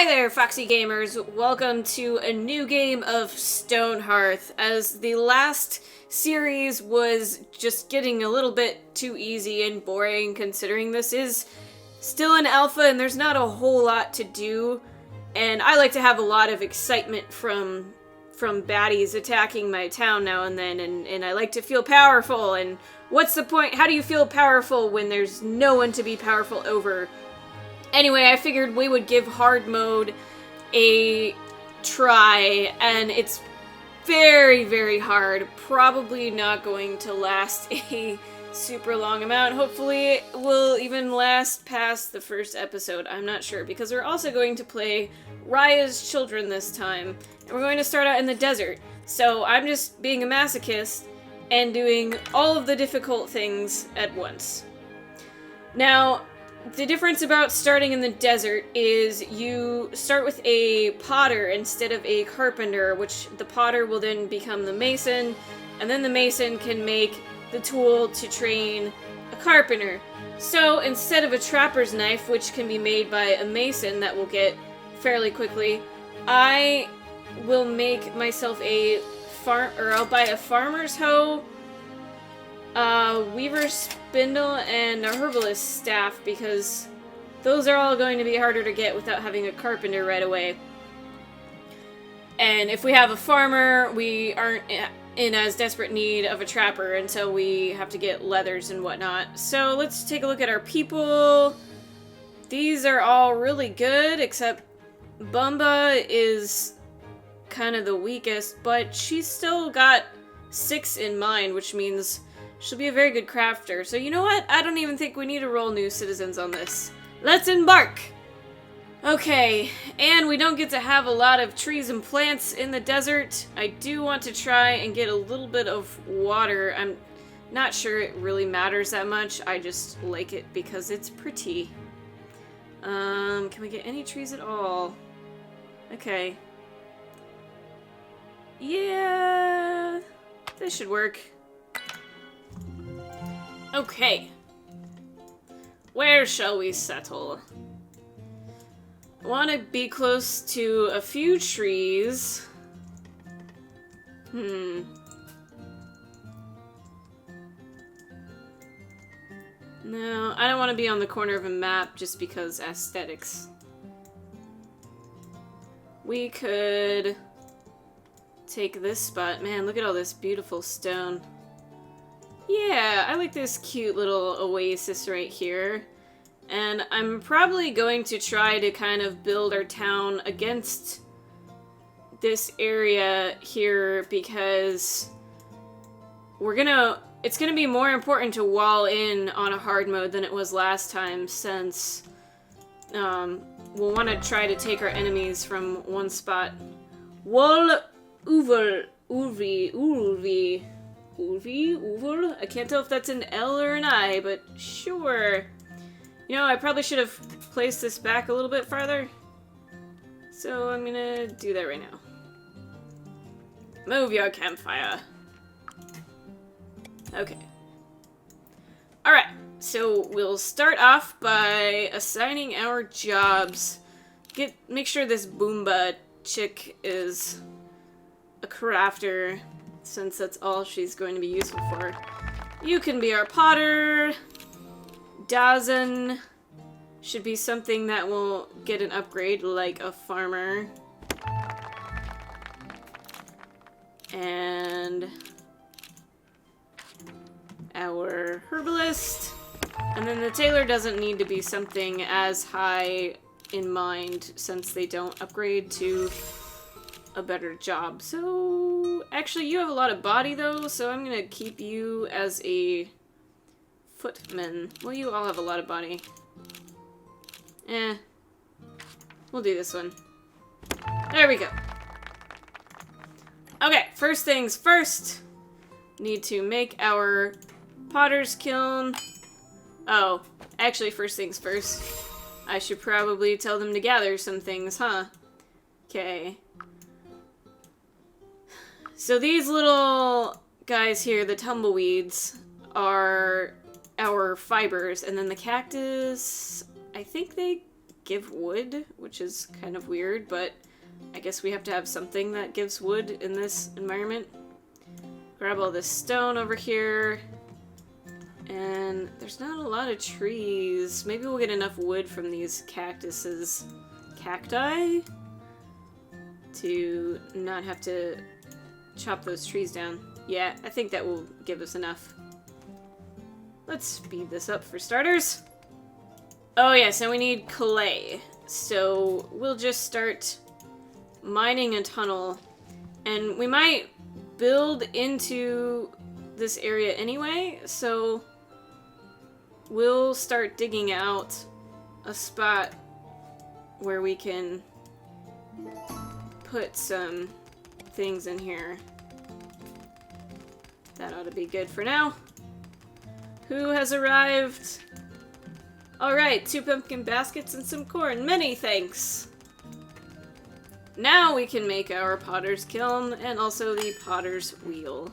Hi there, Foxy Gamers! Welcome to a new game of StoneHearth, as the last series was just getting a little bit too easy and boring, considering this is still an alpha and there's not a whole lot to do, and I like to have a lot of excitement from baddies attacking my town now and then, and I like to feel powerful, and what's the point? How do you feel powerful when there's no one to be powerful over? Anyway, I figured we would give hard mode a try, and it's very, very hard. Probably not going to last a super long amount. Hopefully it will even last past the first episode. I'm not sure, because we're also going to play Raya's Children this time, and we're going to start out in the desert. So I'm just being a masochist and doing all of the difficult things at once. Now, the difference about starting in the desert is you start with a potter instead of a carpenter, which the potter will then become the mason, and then the mason can make the tool to train a carpenter. So instead of a trapper's knife, which can be made by a mason that will get fairly quickly, I will make myself I'll buy a farmer's hoe, weaver's spindle, and a herbalist staff, because those are all going to be harder to get without having a carpenter right away. And if we have a farmer, we aren't in as desperate need of a trapper, and so we have to get leathers and whatnot. So let's take a look at our people. These are all really good, except Bumba is kind of the weakest, but she's still got 6 in mind, which means she'll be a very good crafter. So you know what? I don't even think we need to roll new citizens on this. Let's embark! Okay, and we don't get to have a lot of trees and plants in the desert. I do want to try and get a little bit of water. I'm not sure it really matters that much. I just like it because it's pretty. Can we get any trees at all? Okay. Yeah, this should work. Okay. Where shall we settle? I want to be close to a few trees. No, I don't want to be on the corner of a map just because aesthetics. We could take this spot. Man, look at all this beautiful stone. Yeah, I like this cute little oasis right here. And I'm probably going to try to kind of build our town against this area here, because it's gonna be more important to wall in on a hard mode than it was last time, since we'll want to try to take our enemies from one spot. Wol Uvel Ulvi. I can't tell if that's an L or an I, but sure. You know, I probably should have placed this back a little bit farther. So I'm gonna do that right now. Move your campfire. Okay. Alright, so we'll start off by assigning our jobs. Make sure this Boomba chick is a crafter, since that's all she's going to be useful for. You can be our potter. Dazen should be something that will get an upgrade, like a farmer. And our herbalist. And then the tailor doesn't need to be something as high in mind, since they don't upgrade to a better job. So actually, you have a lot of body though, so I'm gonna keep you as a footman. Well, you all have a lot of body. We'll do this one. There we go. Okay, first things first. Need to make our potter's kiln. Oh, actually, first things first. I should probably tell them to gather some things, huh? Okay. So these little guys here, the tumbleweeds, are our fibers, and then the cactus, I think they give wood, which is kind of weird, but I guess we have to have something that gives wood in this environment. Grab all this stone over here. And there's not a lot of trees. Maybe we'll get enough wood from these cactuses. Cacti? To not have to chop those trees down. Yeah, I think that will give us enough. Let's speed this up for starters. Oh yes, and we need clay. So we'll just start mining a tunnel. And we might build into this area anyway, so we'll start digging out a spot where we can put some things in here. That ought to be good for now. Who has arrived? Alright, 2 pumpkin baskets and some corn. Many thanks! Now we can make our potter's kiln and also the potter's wheel.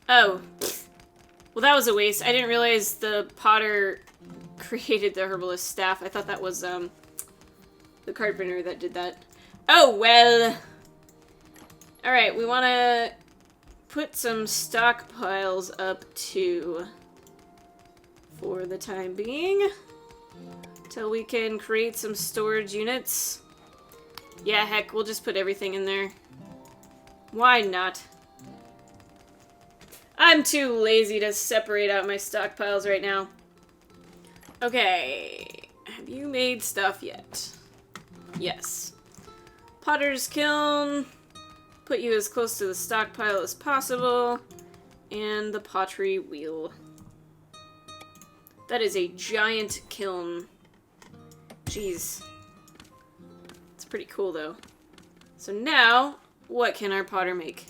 Oh. Well, that was a waste. I didn't realize the potter created the herbalist staff. I thought that was, the carpenter that did that. Oh, well. Alright, we want to put some stockpiles up, too. For the time being. Till we can create some storage units. Yeah, heck, we'll just put everything in there. Why not? I'm too lazy to separate out my stockpiles right now. Okay, have you made stuff yet? Yes. Potter's kiln. Put you as close to the stockpile as possible. And the pottery wheel. That is a giant kiln. Jeez. It's pretty cool, though. So now, what can our potter make?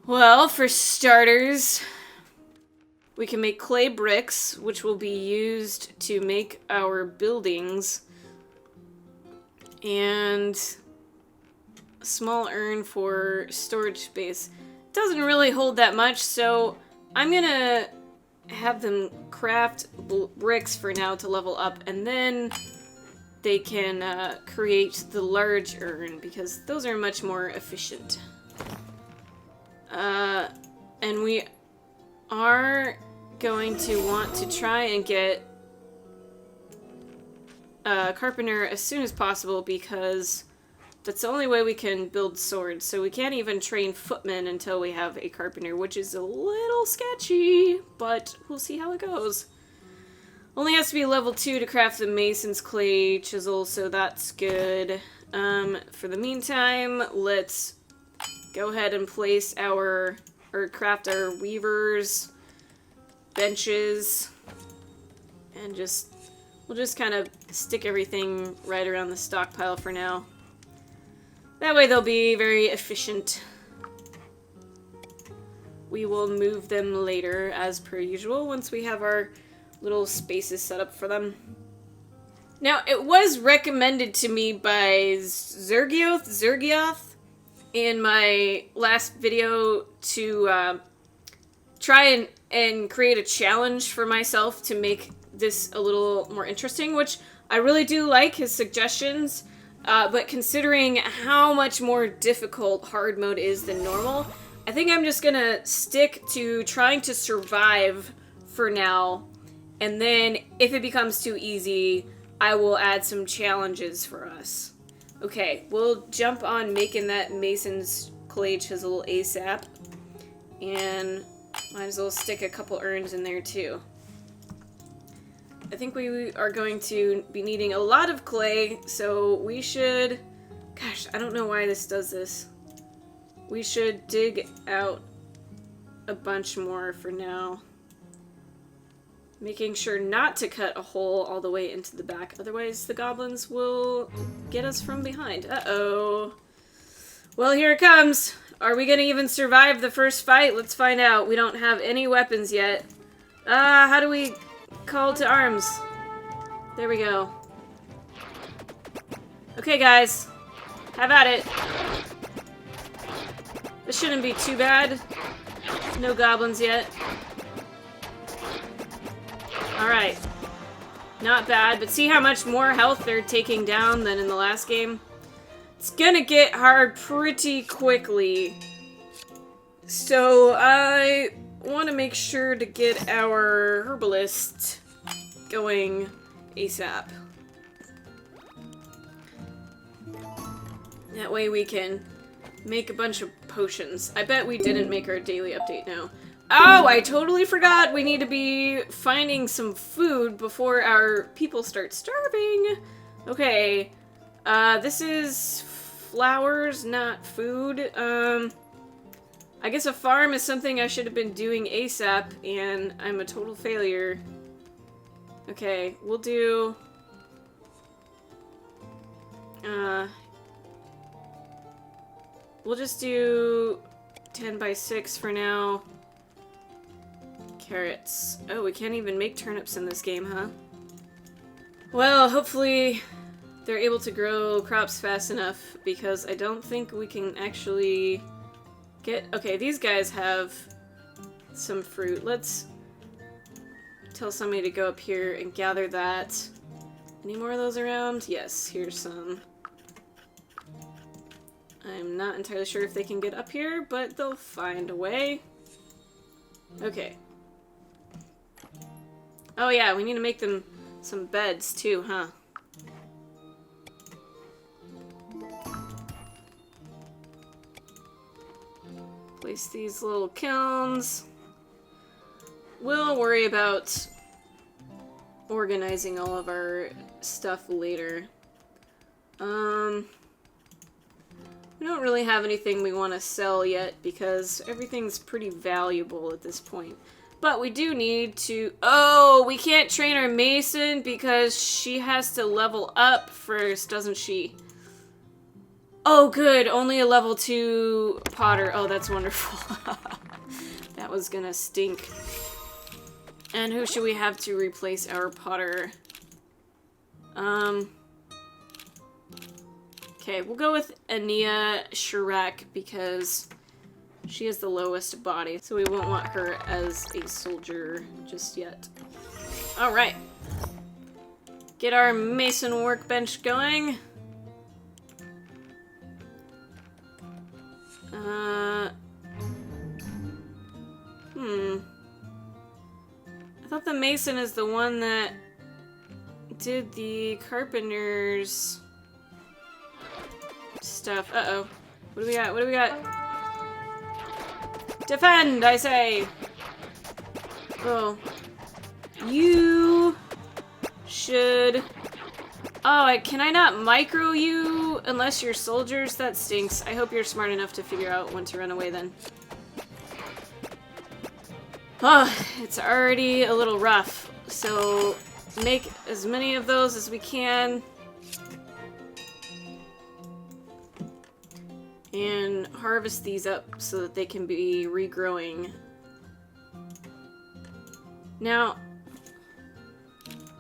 Well, for starters, we can make clay bricks, which will be used to make our buildings. And a small urn for storage space. Doesn't really hold that much, so I'm gonna have them craft bricks for now to level up, and then they can create the large urn, because those are much more efficient. And we are going to want to try and get a carpenter as soon as possible, because that's the only way we can build swords. So we can't even train footmen until we have a carpenter, which is a little sketchy, but we'll see how it goes. Only has to be level 2 to craft the mason's clay chisel, so that's good. For the meantime, let's go ahead and place or craft our weavers, benches, and we'll just kind of stick everything right around the stockpile for now. That way they'll be very efficient. We will move them later, as per usual, once we have our little spaces set up for them. Now, it was recommended to me by Zergioth, in my last video to try and create a challenge for myself to make this a little more interesting, which I really do like his suggestions, but considering how much more difficult hard mode is than normal, I think I'm just gonna stick to trying to survive for now, and then if it becomes too easy, I will add some challenges for us. Okay, we'll jump on making that mason's clay chisel ASAP. And might as well stick a couple urns in there too. I think we are going to be needing a lot of clay, so we should... Gosh, I don't know why this does this. We should dig out a bunch more for now. Making sure not to cut a hole all the way into the back, otherwise the goblins will get us from behind. Uh-oh. Well, here it comes. Are we gonna even survive the first fight? Let's find out. We don't have any weapons yet. How do we call to arms? There we go. Okay, guys. Have at it. This shouldn't be too bad. No goblins yet. Alright. Not bad, but see how much more health they're taking down than in the last game? It's gonna get hard pretty quickly. So I want to make sure to get our herbalist going ASAP. That way we can make a bunch of potions. I bet we didn't make our daily update now. Oh, I totally forgot! We need to be finding some food before our people start starving! Okay, this is flowers, not food. I guess a farm is something I should have been doing ASAP, and I'm a total failure. Okay, we'll do... we'll just do 10 by 6 for now. Carrots. Oh, we can't even make turnips in this game, huh? Well, hopefully they're able to grow crops fast enough, because I don't think we can actually get... Okay, these guys have some fruit. Let's tell somebody to go up here and gather that. Any more of those around? Yes, here's some. I'm not entirely sure if they can get up here, but they'll find a way. Okay. Oh yeah, we need to make them some beds too, huh? Place these little kilns. We'll worry about organizing all of our stuff later. We don't really have anything we want to sell yet because everything's pretty valuable at this point. But we do need to... Oh, we can't train our mason because she has to level up first, doesn't she? Oh, good. Only a level 2 potter. Oh, that's wonderful. That was gonna stink. And who should we have to replace our potter? Okay, we'll go with Ania Shirak because she has the lowest body, so we won't want her as a soldier just yet. Alright. Get our mason workbench going. I thought the mason is the one that did the carpenters stuff. Uh-oh. What do we got? What do we got? Defend, I say! Oh. You should... Oh, can I not micro you unless you're soldiers? That stinks. I hope you're smart enough to figure out when to run away then. Oh, it's already a little rough. So, make as many of those as we can. And harvest these up so that they can be regrowing. Now,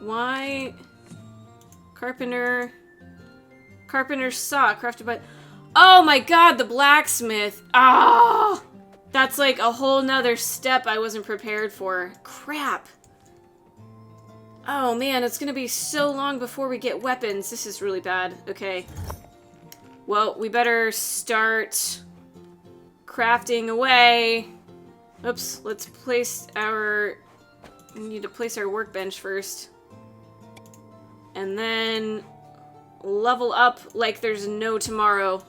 why... Carpenter's saw, crafted by... Oh my god, the blacksmith! Ah! That's like a whole nother step I wasn't prepared for. Crap! Oh man, it's gonna be so long before we get weapons. This is really bad. Okay. Well, we better start crafting away. Oops, let's place our... We need to place our workbench first. And then level up like there's no tomorrow.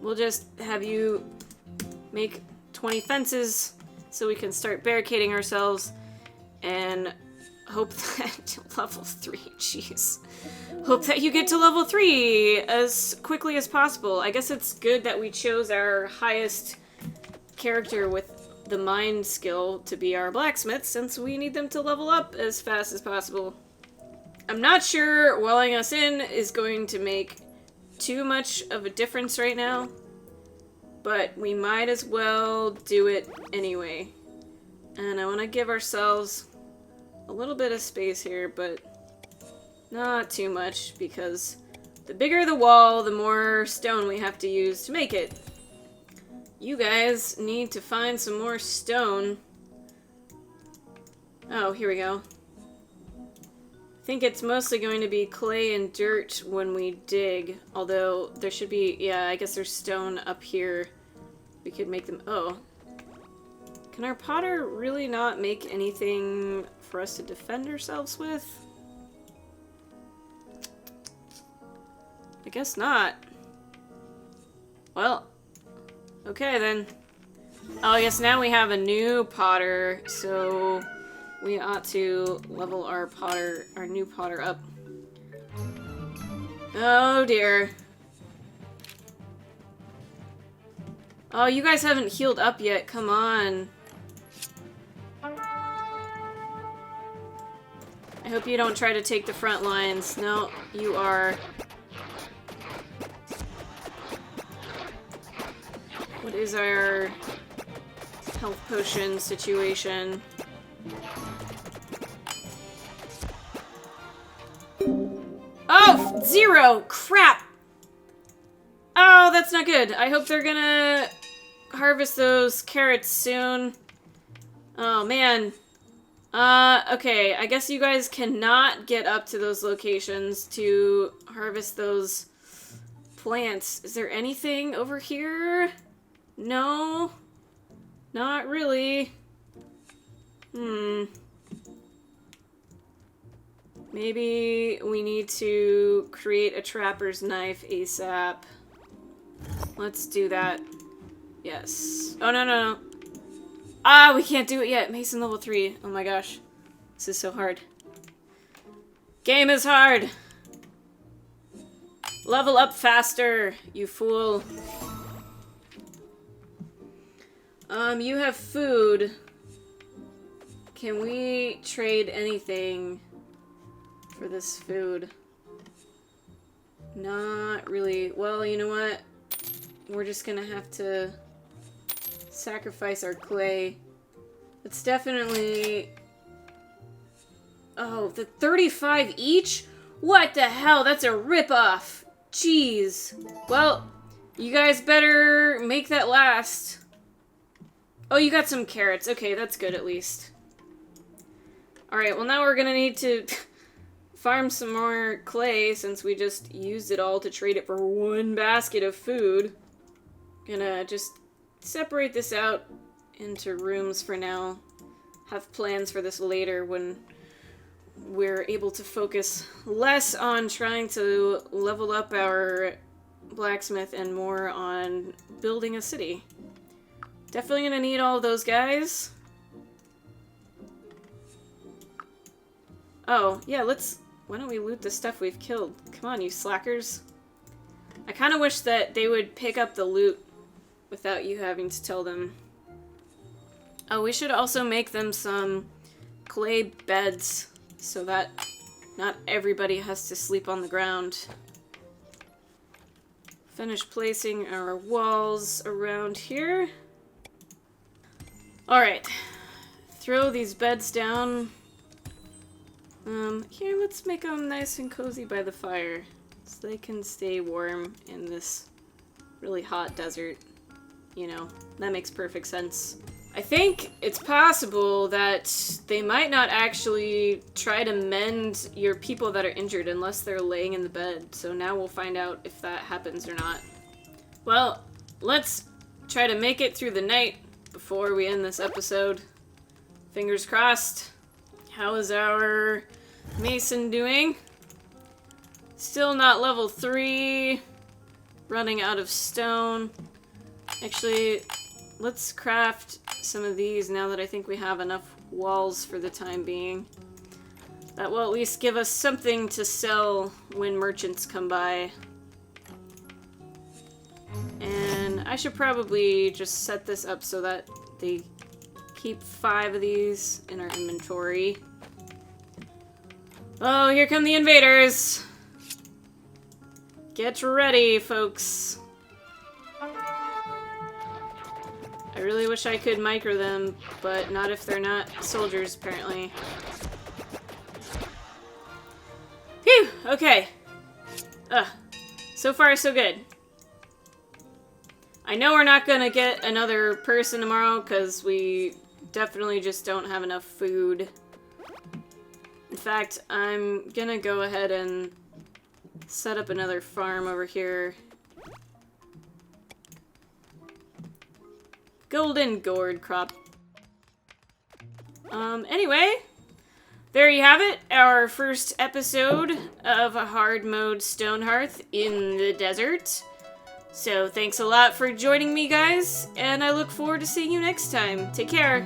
We'll just have you make 20 fences so we can start barricading ourselves and hope that level 3, jeez. Hope that you get to level 3 as quickly as possible. I guess it's good that we chose our highest character with the mind skill to be our blacksmith, since we need them to level up as fast as possible. I'm not sure welling us in is going to make too much of a difference right now, but we might as well do it anyway. And I want to give ourselves a little bit of space here, but not too much, because the bigger the wall, the more stone we have to use to make it. You guys need to find some more stone. Oh, here we go. I think it's mostly going to be clay and dirt when we dig. Although, there should be... Yeah, I guess there's stone up here. We could make them... Oh. Can our potter really not make anything for us to defend ourselves with? I guess not. Well, okay then. Oh, yes, now we have a new potter, so we ought to level our new potter up. Oh dear. Oh, you guys haven't healed up yet, come on. I hope you don't try to take the front lines. No, you are. What is our health potion situation? Oh, 0! Crap! Oh, that's not good. I hope they're gonna harvest those carrots soon. Oh, man. Okay, I guess you guys cannot get up to those locations to harvest those plants. Is there anything over here? No? Not really. Maybe we need to create a trapper's knife ASAP. Let's do that. Yes. Oh, no, no, no. Ah, we can't do it yet. Mason level 3. Oh my gosh. This is so hard. Game is hard. Level up faster, you fool. You have food. Can we trade anything for this food? Not really. Well, you know what? We're just gonna have to sacrifice our clay. It's definitely... Oh, the 35 each? What the hell? That's a ripoff. Jeez. Well, you guys better make that last. Oh, you got some carrots. Okay, that's good at least. Alright, well now we're gonna need to farm some more clay since we just used it all to trade it for one basket of food. Gonna just separate this out into rooms for now. Have plans for this later when we're able to focus less on trying to level up our blacksmith and more on building a city. Definitely gonna need all of those guys. Oh, yeah, why don't we loot the stuff we've killed? Come on, you slackers. I kind of wish that they would pick up the loot without you having to tell them. Oh, we should also make them some clay beds so that not everybody has to sleep on the ground. Finish placing our walls around here. Alright. Throw these beds down. Here, let's make them nice and cozy by the fire so they can stay warm in this really hot desert. You know, that makes perfect sense. I think it's possible that they might not actually try to mend your people that are injured unless they're laying in the bed. So now we'll find out if that happens or not. Well, let's try to make it through the night before we end this episode. Fingers crossed. How is our mason doing? Still not level 3. Running out of stone. Actually, let's craft some of these now that I think we have enough walls for the time being. That will at least give us something to sell when merchants come by. And I should probably just set this up so that they keep 5 of these in our inventory. Oh, here come the invaders! Get ready, folks. I really wish I could micro them, but not if they're not soldiers, apparently. Phew! Okay. So far, so good. I know we're not gonna get another person tomorrow because we definitely just don't have enough food. In fact, I'm gonna go ahead and set up another farm over here. Golden gourd crop. Anyway, there you have it, our first episode of a hard mode StoneHearth in the desert. So thanks a lot for joining me, guys, and I look forward to seeing you next time. Take care.